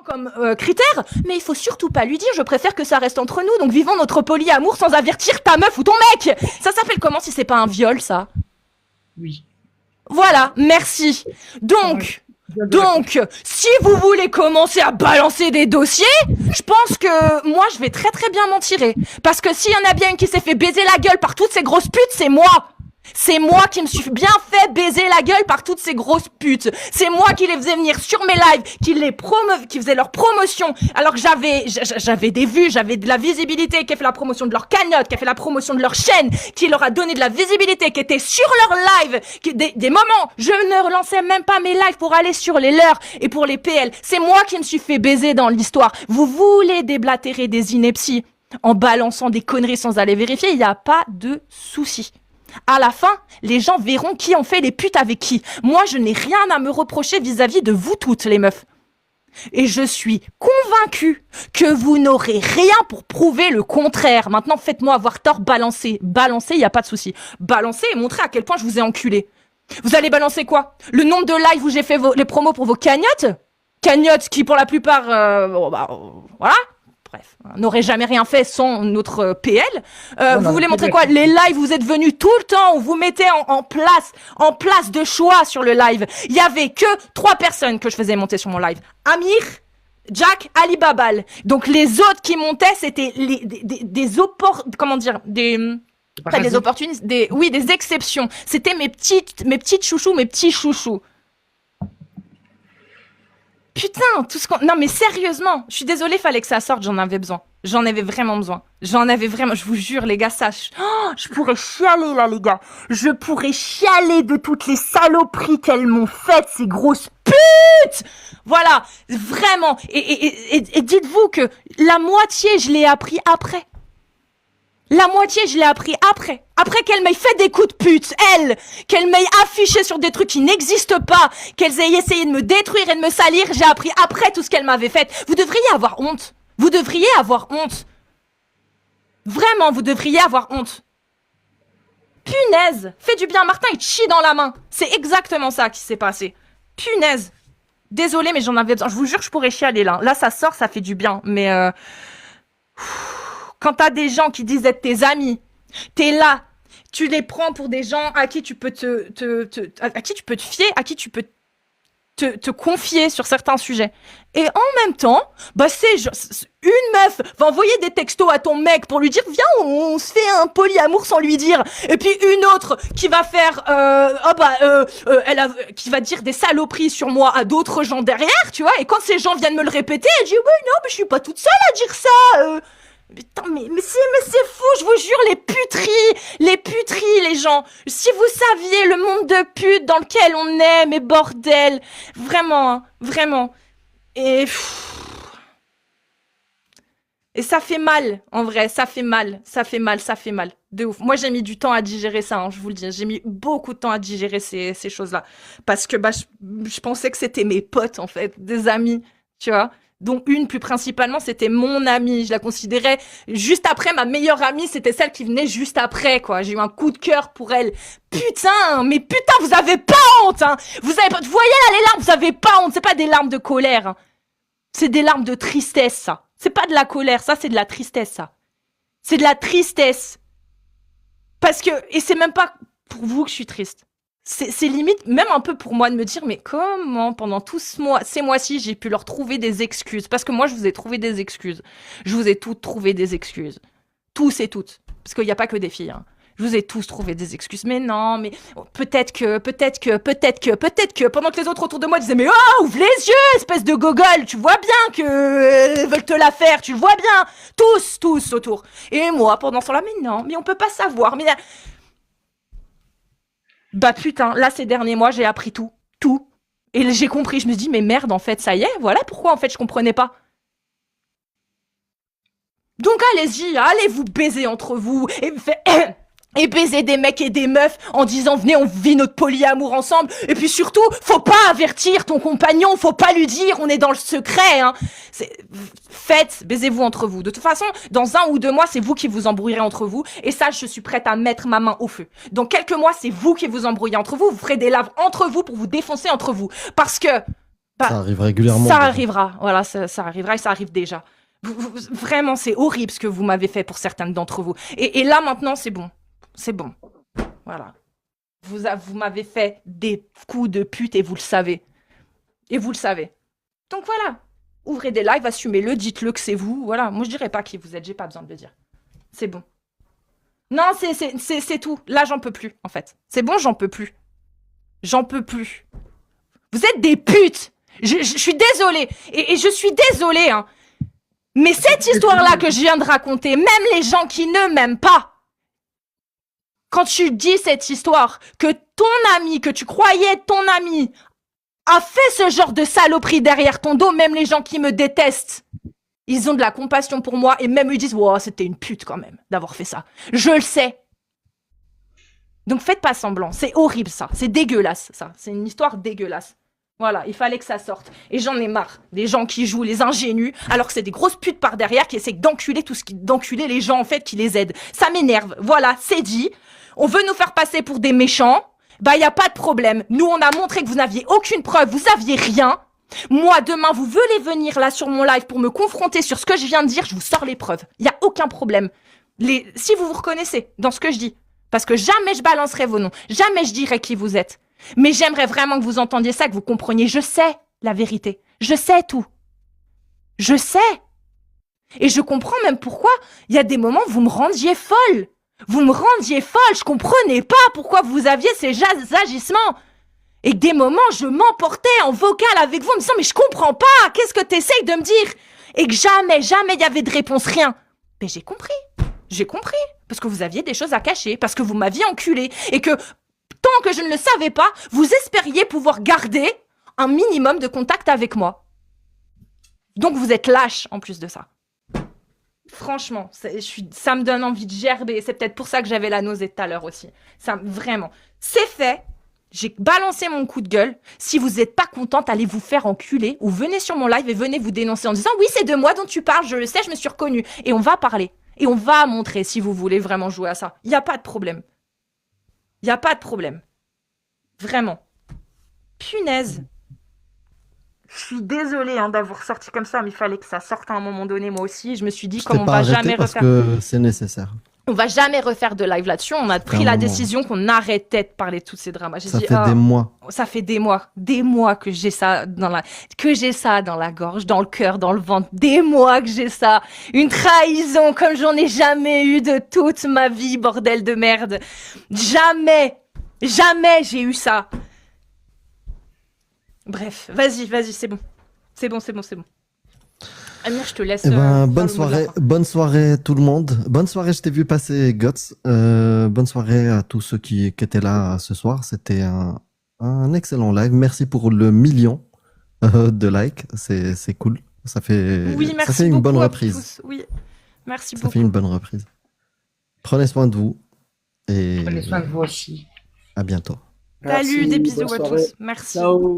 comme critère, mais il faut surtout pas lui dire, je préfère que ça reste entre nous, donc vivons notre polyamour sans avertir ta meuf ou ton mec. Ça s'appelle comment si c'est pas un viol, ça? Oui. Voilà, merci. Donc, si vous voulez commencer à balancer des dossiers, je pense que moi, je vais très très bien m'en tirer. Parce que s'il y en a bien une qui s'est fait baiser la gueule par toutes ces grosses putes, c'est moi. C'est moi qui me suis bien fait baiser la gueule par toutes ces grosses putes. C'est moi qui les faisais venir sur mes lives, qui faisait leur promotion, alors que j'avais des vues, j'avais de la visibilité, qui a fait la promotion de leur cagnotte, qui a fait la promotion de leur chaîne, qui leur a donné de la visibilité, qui était sur leur live, des moments, je ne relançais même pas mes lives pour aller sur les leurs et pour les PL. C'est moi qui me suis fait baiser dans l'histoire. Vous voulez déblatérer des inepties en balançant des conneries sans aller vérifier, il n'y a pas de souci. À la fin, les gens verront qui ont fait les putes avec qui. Moi, je n'ai rien à me reprocher vis-à-vis de vous toutes, les meufs. Et je suis convaincue que vous n'aurez rien pour prouver le contraire. Maintenant, faites-moi avoir tort, balancez. Balancez, il n'y a pas de souci. Balancez et montrez à quel point je vous ai enculé. Vous allez balancer quoi? Le nombre de lives où j'ai fait les promos pour vos cagnottes? Cagnottes qui, pour la plupart, voilà. Bref, n'aurait jamais rien fait sans notre PL. Vous voulez montrer quoi? Les lives, vous êtes venus tout le temps, où vous mettez en place de choix sur le live. Il y avait que 3 personnes que je faisais monter sur mon live. Amir, Jack, Ali Babal. Donc les autres qui montaient, c'était des opportunistes, des exceptions. C'était mes petites chouchous, mes petits chouchous. Putain, non mais sérieusement, je suis désolée, fallait que ça sorte, j'en avais besoin. J'en avais vraiment besoin. Je vous jure les gars, je pourrais chialer là les gars. Je pourrais chialer de toutes les saloperies qu'elles m'ont faites, ces grosses putes. Voilà, vraiment. Et dites-vous que la moitié, je l'ai appris après. La moitié, je l'ai appris après. Après qu'elle m'ait fait des coups de pute, elle, qu'elle m'ait affiché sur des trucs qui n'existent pas, qu'elles aient essayé de me détruire et de me salir, j'ai appris après tout ce qu'elle m'avait fait. Vous devriez avoir honte. Vous devriez avoir honte. Vraiment, vous devriez avoir honte. Punaise. Fais du bien, Martin, il te chie dans la main. C'est exactement ça qui s'est passé. Punaise. Désolée, mais j'en avais besoin. Je vous jure que je pourrais chialer là. Là, ça sort, ça fait du bien. Mais quand t'as des gens qui disent être tes amis, t'es là, tu les prends pour des gens à qui tu peux à qui tu peux te fier, à qui tu peux te confier sur certains sujets. Et en même temps, bah une meuf va envoyer des textos à ton mec pour lui dire viens on se fait un polyamour sans lui dire. Et puis une autre qui va faire qui va dire des saloperies sur moi à d'autres gens derrière, tu vois. Et quand ces gens viennent me le répéter, elle dit oui non mais je suis pas toute seule à dire ça. Putain, mais c'est fou, je vous jure, les puteries, les gens. Si vous saviez le monde de putes dans lequel on est, mais bordel. Vraiment, hein, vraiment. Et ça fait mal, en vrai, ça fait mal. De ouf. Moi, j'ai mis du temps à digérer ça, hein, je vous le dis. J'ai mis beaucoup de temps à digérer ces choses-là. Parce que je pensais que c'était mes potes, en fait, des amis, tu vois. Dont une plus principalement, c'était mon amie. Je la considérais juste après ma meilleure amie, c'était celle qui venait juste après, quoi. J'ai eu un coup de cœur pour elle. Putain, mais putain, vous avez pas honte, hein. Vous voyez là les larmes, vous avez pas honte. C'est pas des larmes de colère, hein. C'est des larmes de tristesse, ça. C'est pas de la colère, ça, c'est de la tristesse, ça. C'est de la tristesse. Parce que, et c'est même pas pour vous que je suis triste. C'est limite même un peu pour moi de me dire mais comment pendant tous ces mois-ci j'ai pu leur trouver des excuses, parce que moi je vous ai trouvé des excuses, je vous ai toutes trouvé des excuses, tous et toutes, parce qu'il n'y a pas que des filles, hein. Je vous ai tous trouvé des excuses, mais non, mais peut-être que, pendant que les autres autour de moi disaient mais oh, ouvre les yeux, espèce de gogol, tu vois bien que veulent te la faire, tu le vois bien, tous autour. Et moi pendant ce temps-là, mais non, mais on peut pas savoir, mais bah putain, là ces derniers mois j'ai appris tout. Et j'ai compris, je me dis mais merde en fait ça y est, voilà pourquoi en fait je comprenais pas. Donc allez-y, allez vous baiser entre vous et baiser des mecs et des meufs en disant venez on vit notre polyamour ensemble. Et puis surtout, faut pas avertir ton compagnon, faut pas lui dire on est dans le secret, hein. Baisez-vous entre vous. De toute façon, dans 1 ou 2 mois, c'est vous qui vous embrouillerez entre vous. Et ça, je suis prête à mettre ma main au feu. Dans quelques mois, c'est vous qui vous embrouillez entre vous. Vous ferez des laves entre vous pour vous défoncer entre vous. Parce que Bah, Ça arrive régulièrement. ça déjà. arrivera, voilà, ça arrivera et ça arrive déjà. Vraiment, c'est horrible ce que vous m'avez fait pour certaines d'entre vous. Et là, maintenant, c'est bon. C'est bon. Voilà. Vous m'avez fait des coups de pute et vous le savez. Et vous le savez. Donc voilà. Ouvrez des lives, assumez-le, dites-le que c'est vous. Voilà. Moi, je dirais pas qui vous êtes, j'ai pas besoin de le dire. C'est bon. Non, c'est tout. Là, j'en peux plus, en fait. C'est bon, j'en peux plus. J'en peux plus. Vous êtes des putes. Je suis désolée. Et je suis désolée, hein. Mais cette histoire-là que je viens de raconter, même les gens qui ne m'aiment pas, quand tu dis cette histoire, que ton ami, que tu croyais ton ami, a fait ce genre de saloperie derrière ton dos, même les gens qui me détestent, ils ont de la compassion pour moi et même ils disent « Wow, c'était une pute quand même d'avoir fait ça. » Je le sais. Donc faites pas semblant. C'est horrible ça. C'est dégueulasse ça. C'est une histoire dégueulasse. Voilà, il fallait que ça sorte. Et j'en ai marre des gens qui jouent les ingénus, alors que c'est des grosses putes par derrière qui essaient d'enculer d'enculer les gens en fait qui les aident. Ça m'énerve. Voilà, c'est dit. On veut nous faire passer pour des méchants. Bah, y a pas de problème. Nous, on a montré que vous n'aviez aucune preuve, vous aviez rien. Moi, demain, vous voulez venir là sur mon live pour me confronter sur ce que je viens de dire, je vous sors les preuves. Y a aucun problème. Si vous vous reconnaissez dans ce que je dis. Parce que jamais je balancerai vos noms. Jamais je dirai qui vous êtes. Mais j'aimerais vraiment que vous entendiez ça, que vous compreniez. Je sais la vérité. Je sais tout. Je sais. Et je comprends même pourquoi il y a des moments où vous me rendiez folle. Vous me rendiez folle. Je comprenais pas pourquoi vous aviez ces agissements. Et que des moments, je m'emportais en vocal avec vous en me disant « Mais je comprends pas. Qu'est-ce que t'essayes de me dire ?» Et que jamais il y avait de réponse, rien. Mais j'ai compris. J'ai compris. Parce que vous aviez des choses à cacher. Parce que vous m'aviez enculé. Et que tant que je ne le savais pas, vous espériez pouvoir garder un minimum de contact avec moi. Donc vous êtes lâche en plus de ça. Franchement, ça me donne envie de gerber. C'est peut-être pour ça que j'avais la nausée tout à l'heure aussi. Vraiment. C'est fait. J'ai balancé mon coup de gueule. Si vous n'êtes pas contente, allez vous faire enculer ou venez sur mon live et venez vous dénoncer en disant « Oui, c'est de moi dont tu parles, je le sais, je me suis reconnue. » Et on va parler. Et on va montrer si vous voulez vraiment jouer à ça. Il n'y a pas de problème. Il n'y a pas de problème. Vraiment. Punaise. Je suis désolée d'avoir sorti comme ça, mais il fallait que ça sorte à un moment donné, moi aussi. Je me suis dit, comme on va jamais parce refaire... que c'est nécessaire. On va jamais refaire de live là-dessus. On a pris la décision qu'on arrêtait de parler de tous ces dramas. Ça fait des mois. Ça fait des mois que j'ai ça dans la gorge, dans le cœur, dans le ventre. Des mois que j'ai ça. Une trahison comme j'en ai jamais eu de toute ma vie, bordel de merde. Jamais j'ai eu ça. Bref, vas-y, c'est bon. C'est bon. Amir, je te laisse. Bonne soirée tout le monde. Bonne soirée, je t'ai vu passer Guts. Bonne soirée à tous ceux qui étaient là ce soir. C'était un excellent live. Merci pour le 1 million de likes. C'est cool. Ça fait une bonne reprise. Oui, merci beaucoup. Ça fait une bonne reprise. Prenez soin de vous. Et Prenez soin de vous aussi. À bientôt. Salut, des bisous à tous. Merci. Ciao.